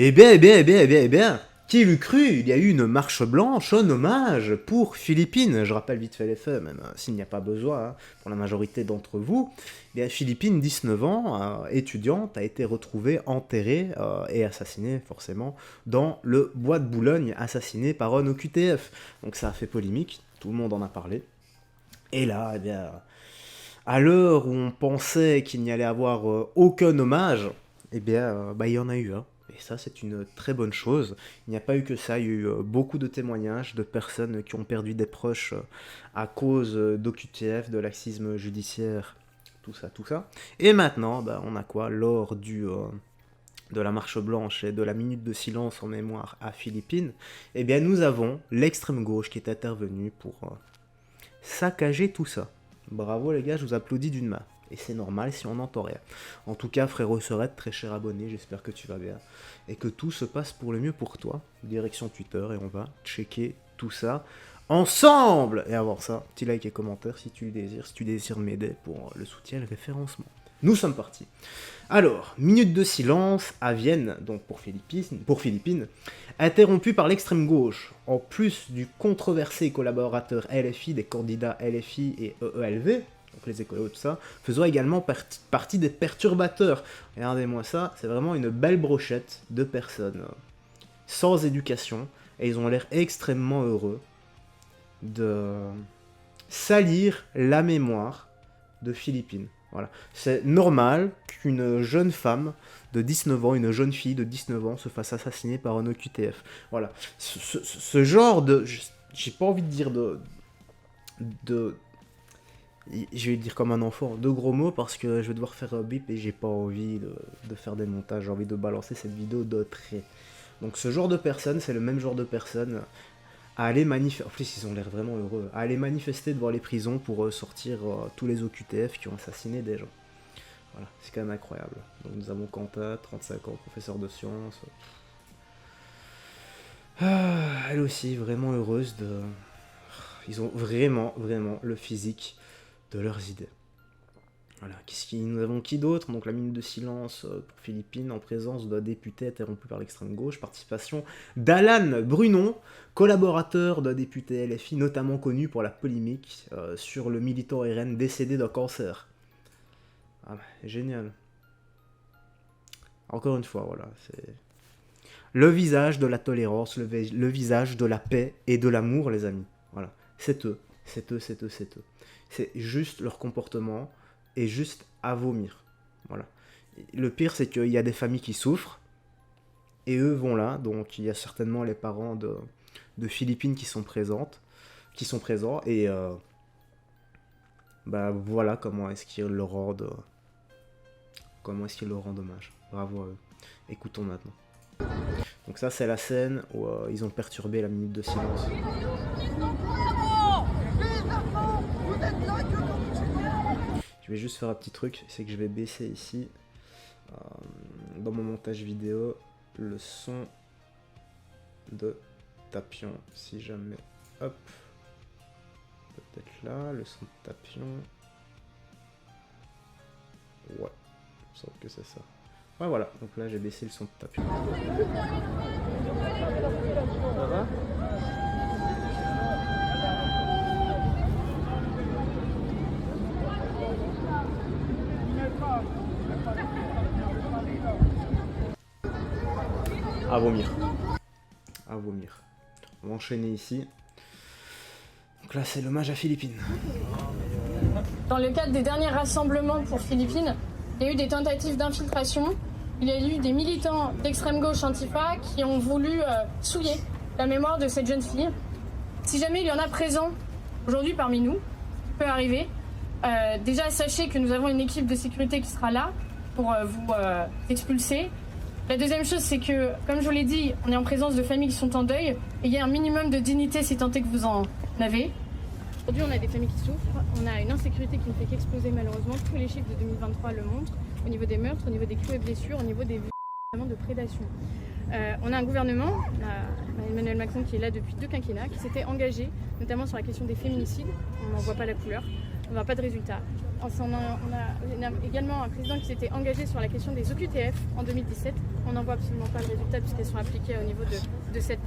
Eh bien, qui l'eût cru? Il y a eu une marche blanche en hommage pour Philippine. Je rappelle vite fait les faits, même s'il n'y a pas besoin, hein, pour la majorité d'entre vous. Eh bien, Philippine, 19 ans, étudiante, a été retrouvée enterrée et assassinée, forcément, dans le bois de Boulogne, assassinée par un OQTF. Donc ça a fait polémique, tout le monde en a parlé. Et là, eh bien, à l'heure où on pensait qu'il n'y allait avoir aucun hommage, eh bien, il y en a eu un. Et ça, c'est une très bonne chose. Il n'y a pas eu que ça, il y a eu beaucoup de témoignages de personnes qui ont perdu des proches à cause d'OQTF, de laxisme judiciaire, tout ça, tout ça. Et maintenant, on a quoi? Lors de la marche blanche et de la minute de silence en mémoire à Philippine, eh bien, nous avons l'extrême gauche qui est intervenue pour saccager tout ça. Bravo les gars, je vous applaudis d'une main. Et c'est normal si on n'entend rien. En tout cas, frérot Serette, très cher abonné, j'espère que tu vas bien. Et que tout se passe pour le mieux pour toi. Direction Twitter, et on va checker tout ça ensemble. Et avant ça, petit like et commentaire si tu le désires, si tu désires m'aider pour le soutien et le référencement. Nous sommes partis. Alors, minute de silence à Vienne, donc pour Philippine, interrompue par l'extrême gauche, en plus du controversé collaborateur LFI des candidats LFI et EELV, donc les écolos, tout ça, faisant également partie des perturbateurs. Regardez-moi ça, c'est vraiment une belle brochette de personnes sans éducation, et ils ont l'air extrêmement heureux de salir la mémoire de Philippine. Voilà. C'est normal qu'une jeune femme de 19 ans, une jeune fille de 19 ans se fasse assassiner par un OQTF. Voilà. Ce genre de... J'ai pas envie de dire je vais dire comme un enfant, de gros mots parce que je vais devoir faire un bip et j'ai pas envie de faire des montages, j'ai envie de balancer cette vidéo de trait. Donc ce genre de personnes, c'est le même genre de personnes à aller manifester, en plus ils ont l'air vraiment heureux, à aller manifester devant les prisons pour sortir tous les OQTF qui ont assassiné des gens. Voilà, c'est quand même incroyable. Donc nous avons Quentin, 35 ans, professeur de sciences. Elle aussi, vraiment heureuse de... Ils ont vraiment, vraiment le physique de leurs idées. Voilà, nous avons qui d'autre? Donc la minute de silence pour Philippine en présence d'un député interrompu par l'extrême gauche. Participation d'Alan Brunon, collaborateur d'un député LFI, notamment connu pour la polémique sur le militant RN décédé d'un cancer. Ah, génial. Encore une fois, voilà, c'est le visage de la tolérance, le visage de la paix et de l'amour, les amis. Voilà, c'est eux, c'est eux, c'est eux, c'est eux. C'est juste leur comportement est juste à vomir. Voilà. Le pire, c'est qu'il y a des familles qui souffrent, et eux vont là, donc il y a certainement les parents de Philippine qui sont présents, et voilà comment est-ce qu'ils leur rendent hommage. Bravo à eux. Écoutons maintenant. Donc ça, c'est la scène où ils ont perturbé la minute de silence. Je vais juste faire un petit truc, c'est que je vais baisser ici, dans mon montage vidéo, le son de Tapion, si jamais, hop, peut-être là, le son de Tapion, ouais, il me semble que c'est ça. Ouais, voilà, donc là j'ai baissé le son de Tapion. Ça va ? À vomir. À vomir. On va enchaîner ici. Donc là, c'est l'hommage à Philippine. Dans le cadre des derniers rassemblements pour Philippine, il y a eu des tentatives d'infiltration. Il y a eu des militants d'extrême gauche Antifa qui ont voulu souiller la mémoire de cette jeune fille. Si jamais il y en a présent aujourd'hui parmi nous, ça peut arriver. Déjà, sachez que nous avons une équipe de sécurité qui sera là pour vous expulser. La deuxième chose, c'est que, comme je vous l'ai dit, on est en présence de familles qui sont en deuil, et il y a un minimum de dignité si tant est que vous en avez. Aujourd'hui, on a des familles qui souffrent, on a une insécurité qui ne fait qu'exploser malheureusement. Tous les chiffres de 2023 le montrent, au niveau des meurtres, au niveau des coups et blessures, au niveau des de prédation. On a un gouvernement, Emmanuel Macron qui est là depuis 2 quinquennats, qui s'était engagé, notamment sur la question des féminicides. On n'en voit pas la couleur, on n'a pas de résultat. On a également un président qui s'était engagé sur la question des OQTF en 2017. On n'en voit absolument pas le résultat puisqu'elles sont appliquées au niveau de 7%.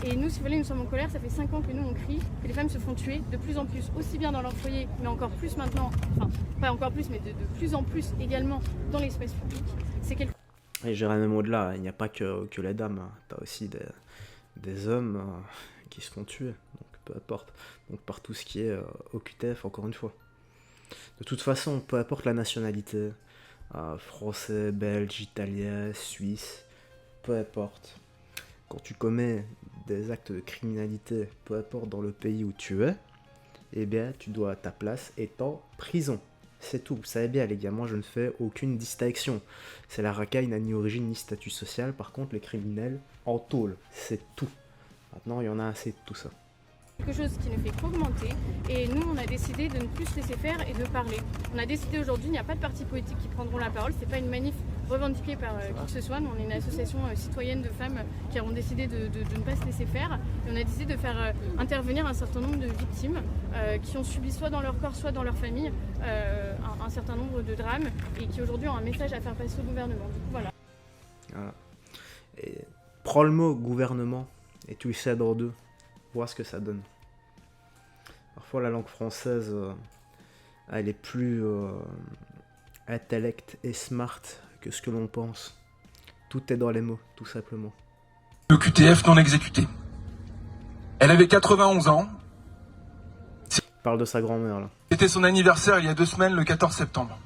Et nous, si vous voulez, nous sommes en colère. Ça fait 5 ans que nous, on crie que les femmes se font tuer de plus en plus, aussi bien dans leur foyer, mais encore plus maintenant, enfin, pas encore plus, mais de plus en plus également dans l'espace public. C'est quelque... Et j'irais même au-delà, il n'y a pas que les dames, hein. T'as aussi des hommes qui se font tuer, donc peu importe. Donc par tout ce qui est OQTF, encore une fois. De toute façon, peu importe la nationalité, français, belge, italien, suisse, peu importe. Quand tu commets des actes de criminalité, peu importe dans le pays où tu es, eh bien tu dois ta place est en prison. C'est tout. Vous savez bien les gars, moi je ne fais aucune distinction. C'est la racaille n'a ni origine ni statut social, par contre les criminels en tôle, c'est tout. Maintenant il y en a assez de tout ça. Quelque chose qui ne fait qu'augmenter et nous on a décidé de ne plus se laisser faire et de parler. On a décidé aujourd'hui, il n'y a pas de partis politiques qui prendront la parole, c'est pas une manif revendiquée par qui que ce soit, nous on est une association citoyenne de femmes qui avons décidé de ne pas se laisser faire et on a décidé de faire intervenir un certain nombre de victimes qui ont subi soit dans leur corps soit dans leur famille un certain nombre de drames et qui aujourd'hui ont un message à faire passer au gouvernement. Du coup, voilà. Et prends le mot gouvernement et tu le cèdes en deux. Vois ce que ça donne. Parfois la langue française elle est plus intellect et smart que ce que l'on pense. Tout est dans les mots, tout simplement. Le QTF non exécuté. Elle avait 91 ans. Parle de sa grand-mère là. C'était son anniversaire il y a 2 semaines, le 14 septembre.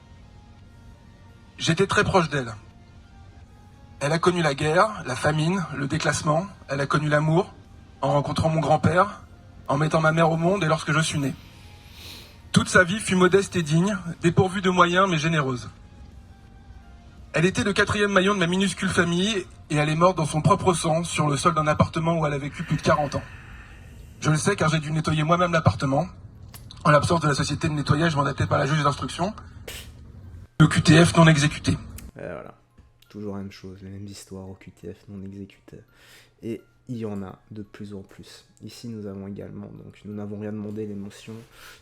J'étais très proche d'elle. Elle a connu la guerre, la famine, le déclassement. Elle a connu l'amour. En rencontrant mon grand-père, en mettant ma mère au monde et lorsque je suis né. Toute sa vie fut modeste et digne, dépourvue de moyens mais généreuse. Elle était le 4e maillon de ma minuscule famille et elle est morte dans son propre sang sur le sol d'un appartement où elle a vécu plus de 40 ans. Je le sais car j'ai dû nettoyer moi-même l'appartement. En l'absence de la société de nettoyage mandatée par la juge d'instruction. Le QTF non exécuté. Et voilà, toujours la même chose, les mêmes histoires au QTF non exécuté. Et il y en a de plus en plus. Ici, nous avons également, donc nous n'avons rien demandé, l'émotion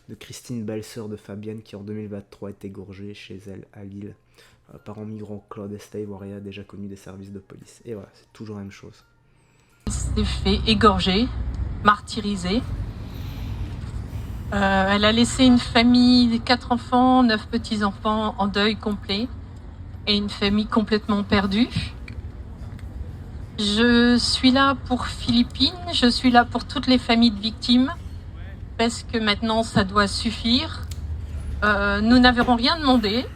de Christine, belle-sœur de Fabienne, qui en 2023 est égorgée chez elle à Lille. Parent migrant Claude Esteivoria, déjà connu des services de police. Et voilà, c'est toujours la même chose. Elle s'est fait égorger, martyriser. Elle a laissé une famille, 4 enfants, 9 petits-enfants en deuil complet. Et une famille complètement perdue. Je suis là pour Philippine, je suis là pour toutes les familles de victimes, parce que maintenant ça doit suffire. Nous n'avons rien demandé,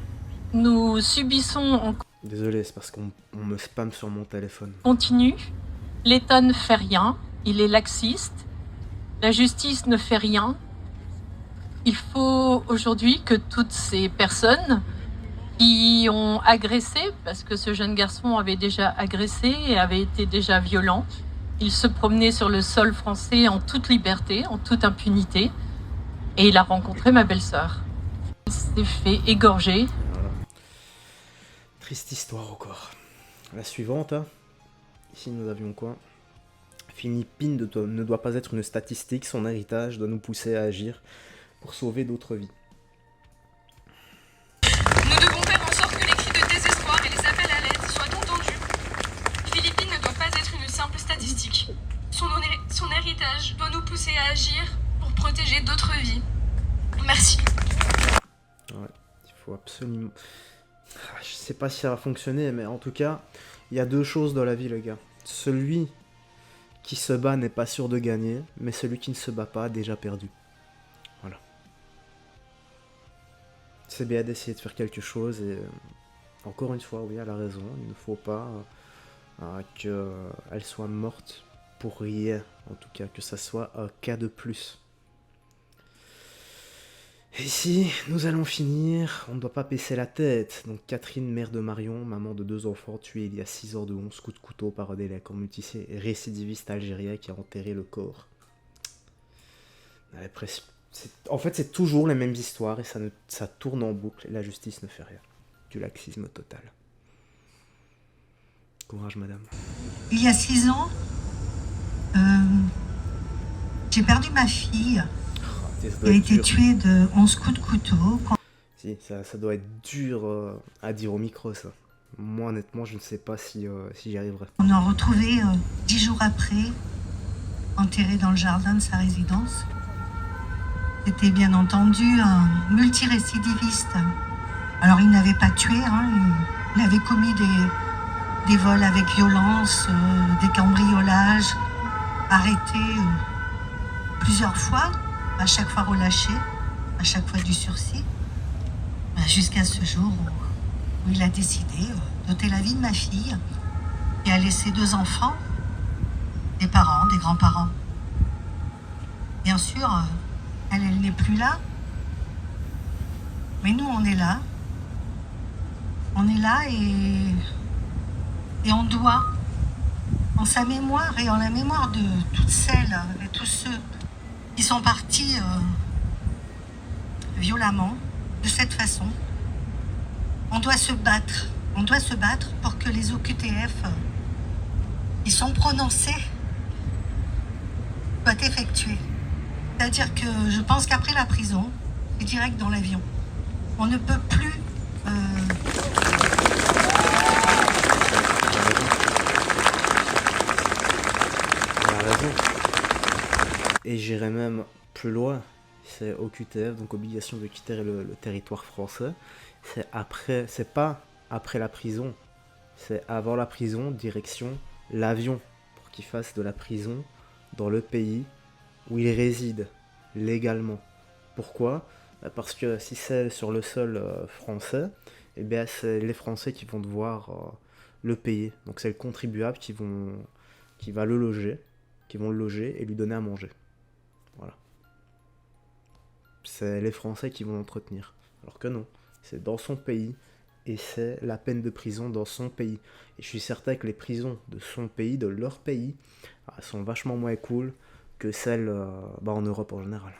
nous subissons en Désolé, c'est parce qu'on me spamme sur mon téléphone. continu. L'État ne fait rien, il est laxiste, la justice ne fait rien. Il faut aujourd'hui que toutes ces personnes qui ont agressé, parce que ce jeune garçon avait déjà agressé et avait été déjà violent. Il se promenait sur le sol français en toute liberté, en toute impunité, et il a rencontré ma belle-sœur. Il s'est fait égorger. Voilà. Triste histoire encore. La suivante, hein. Ici nous avions quoi? Philippine ne doit pas être une statistique, son héritage doit nous pousser à agir pour sauver d'autres vies. Nous devons faire en sorte que les cris de désespoir et les appels à l'aide soient entendus. Philippine ne doit pas être une simple statistique. Son héritage doit nous pousser à agir pour protéger d'autres vies. Merci. Ouais, il faut absolument... Je sais pas si ça va fonctionner, mais en tout cas, il y a 2 choses dans la vie, les gars. Celui qui se bat n'est pas sûr de gagner, mais celui qui ne se bat pas a déjà perdu. Voilà. C'est bien d'essayer de faire quelque chose et encore une fois, oui, elle a raison, il ne faut pas qu'elle soit morte pour rien, en tout cas, que ça soit un cas de plus. Et ici, nous allons finir, on ne doit pas baisser la tête. Donc Catherine, mère de Marion, maman de 2 enfants, tuée il y a 6 heures de 11 coups de couteau par un délinquant multicé récidiviste algérien qui a enterré le corps. En fait, c'est toujours les mêmes histoires et ça tourne en boucle et la justice ne fait rien. Du laxisme total. Courage, madame. Il y a 6 ans, j'ai perdu ma fille. Elle a été tuée de 11 coups de couteau. Si, ça doit être dur à dire au micro, ça. Moi, honnêtement, je ne sais pas si j'y arriverai. On a retrouvé 10 jours après, enterré dans le jardin de sa résidence. C'était bien entendu un multirécidiviste. Alors il n'avait pas tué, hein, il avait commis des vols avec violence, des cambriolages, arrêté plusieurs fois, à chaque fois relâché, à chaque fois du sursis, jusqu'à ce jour où il a décidé d'ôter la vie de ma fille et a laissé 2 enfants, des parents, des grands-parents. Bien sûr, elle n'est plus là, mais nous, on est là. On est là et on doit, en sa mémoire et en la mémoire de toutes celles et tous ceux qui sont partis violemment, de cette façon, on doit se battre. On doit se battre pour que les OQTF qui sont prononcés soient effectués. C'est-à-dire que je pense qu'après la prison, c'est direct dans l'avion. On ne peut plus... Et j'irai même plus loin, c'est OQTF, donc obligation de quitter le territoire français. C'est pas après la prison, c'est avant la prison, direction l'avion, pour qu'il fasse de la prison dans le pays où il réside légalement. Pourquoi ? Parce que si c'est sur le sol français, eh bien c'est les Français qui vont devoir le payer. Donc c'est le contribuable qui va le loger, qui vont le loger et lui donner à manger. Voilà. C'est les Français qui vont l'entretenir. Alors que non, c'est dans son pays et c'est la peine de prison dans son pays. Et je suis certain que les prisons de son pays, de leur pays, sont vachement moins cool que celles en Europe en général.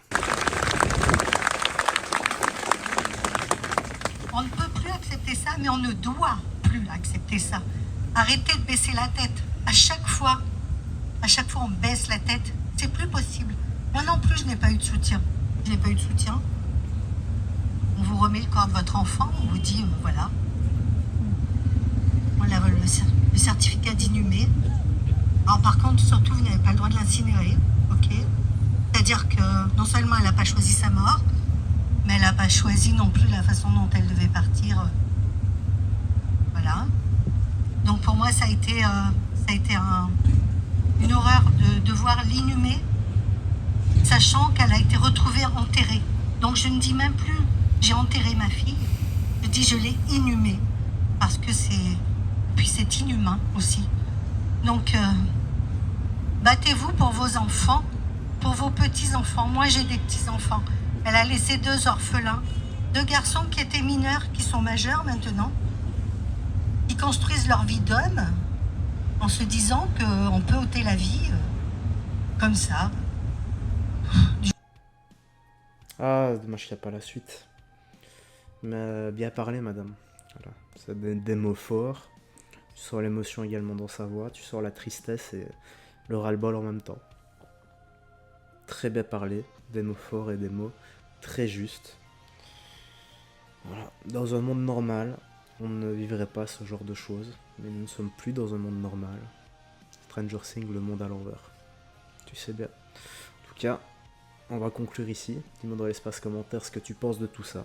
On ne peut plus accepter ça, mais on ne doit plus accepter ça. Arrêtez de baisser la tête. À chaque fois, on baisse la tête. C'est plus possible. Moi non plus, je n'ai pas eu de soutien. Je n'ai pas eu de soutien. On vous remet le corps de votre enfant, on vous dit, voilà. On a le certificat d'inhumé. Alors par contre, surtout, vous n'avez pas le droit de l'incinérer, ok ? C'est-à-dire que non seulement elle n'a pas choisi sa mort, mais elle n'a pas choisi non plus la façon dont elle devait partir. Voilà. Donc pour moi, ça a été une horreur de devoir l'inhumer, sachant qu'elle a été retrouvée enterrée. Donc je ne dis même plus j'ai enterré ma fille, je dis je l'ai inhumée, parce que c'est inhumain aussi. Donc battez-vous pour vos enfants, pour vos petits-enfants. Moi j'ai des petits-enfants. Elle a laissé 2 orphelins, 2 garçons qui étaient mineurs, qui sont majeurs maintenant, qui construisent leur vie d'homme en se disant qu'on peut ôter la vie comme ça. Ah, dommage qu'il n'y a pas la suite. Mais bien parlé, madame. Voilà. C'est des mots forts. Tu sens l'émotion également dans sa voix. Tu sens la tristesse et le ras-le-bol en même temps. Très bien parlé. Des mots forts et des mots très justes. Voilà. Dans un monde normal, on ne vivrait pas ce genre de choses. Mais nous ne sommes plus dans un monde normal. Stranger Things, le monde à l'envers. Tu sais bien. En tout cas, on va conclure ici. Dis-moi dans l'espace commentaire ce que tu penses de tout ça.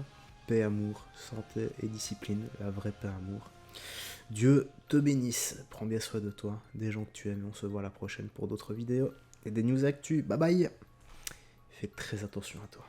Paix, amour, santé et discipline. La vraie paix, amour. Dieu te bénisse. Prends bien soin de toi, des gens que tu aimes. On se voit la prochaine pour d'autres vidéos et des news actu. Bye bye. Fais très attention à toi.